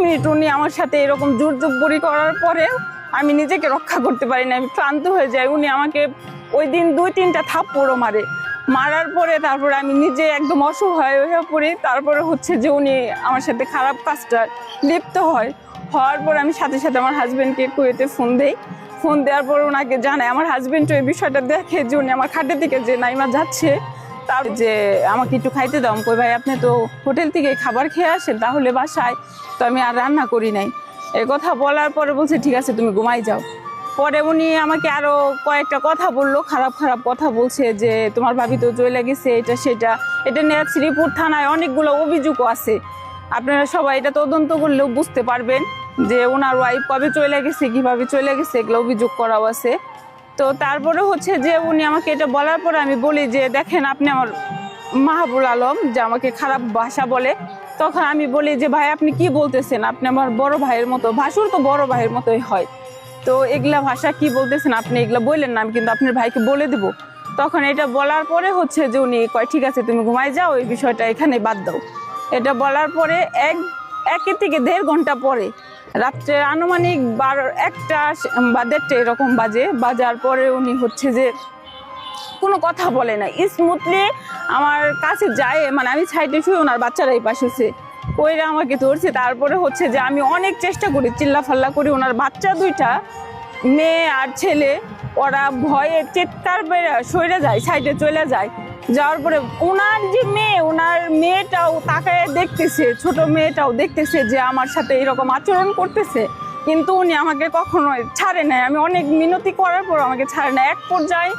Minute উনি আমার সাথে এরকম জোর জব্বরি করার পরে আমি নিজেকে রক্ষা করতে পারি না, আমি ক্লান্ত হয়ে যাই। উনি আমাকে ওই দিন 2-3টা থাপ্পড়ও মারার পরে তারপরে আমি নিজে একদম অসহায় হয়ে পড়ি। তারপরে হচ্ছে যে উনি আমার সাথে খারাপ কাজটা লিপ্ত হওয়ার পর আমি সাথে সাথে আমার হাজব্যান্ডকে কুয়েতে ফোন দেই। ফোন দেওয়ার পর ওনাকে জানাই। আমার হাজব্যান্ড ওই বিষয়টা দেখে যে উনি আমার খাটের দিকে যে নাইমা যাচ্ছে, তার যে আমাকে একটু খাইতে দাও। কই ভাই আপনি তো হোটেল থেকে খাবার খেয়ে আসেন, তাহলে বাসায় তো আমি আর রান্না করি নাই। এই কথা বলার পরে বলছে ঠিক আছে তুমি ঘুমাই যাও। পরে উনি আমাকে আরো কয়েকটা কথা বললো, খারাপ খারাপ কথা বলছে যে তোমার ভাবি তো চলে গেছে, এটা সেটা। এটা নিয়ে শ্রীপুর থানায় অনেকগুলো অভিযোগও আছে, আপনারা সবাই এটা তদন্ত করলেও বুঝতে পারবেন যে ওনার ওয়াইফ কবে চলে গেছে, কিভাবে চলে গেছে, এগুলো অভিযোগ করাও আছে। তো তারপরে হচ্ছে যে উনি আমাকে এটা বলার পরে আমি বলি যে দেখেন আপনি আমার মাহবুল আলম যে আমাকে খারাপ ভাষা বলে, তখন আমি বলি যে ভাই আপনি কি বলতেছেন, আপনি আমার বড় ভাইয়ের মতো, ভাসুর তো বড় ভাইয়ের মতোই হয়, তো এগুলা ভাষা কি বলতেছেন আপনি, এগুলা বললেন না, আমি কিন্তু আপনার ভাইকে বলে দেবো। তখন এটা বলার পরে হচ্ছে যে উনি কয় ঠিক আছে তুমি ঘুমাই যাও, এই বিষয়টা এখানে বাদ দাও। এটা বলার পরে 1 থেকে 1.5 ঘন্টা পরে রাত্রে আনুমানিক 1টা বা 1:30 এরকম বাজার পরে উনি হচ্ছে যে কোনো কথা বলে না, স্মুথলি আমার কাছে যায়, মানে আমি সাইডে শুয়ে ওনার বাচ্চারা এই পাশে ওইরা আমাকে ধরছে। তারপরে হচ্ছে যে আমি অনেক চেষ্টা করি, চিল্লাফাল্লা করি, ওনার বাচ্চা 2টা মেয়ে আর ছেলে ওরা ভয়ে চিৎকার বেড়ে সরে যায়, সাইডে চলে যায়। যাওয়ার পরে ওনার যে মেয়ে, ওনার মেয়েটাও তাকায় দেখতেছে, ছোট মেয়েটাও দেখতেছে যে আমার সাথে এরকম আচরণ করতেছে, কিন্তু উনি আমাকে কখনো ছাড়ে নাই। আমি অনেক মিনতি করার পর আমাকে ছাড়ে না। এক পর্যায়ে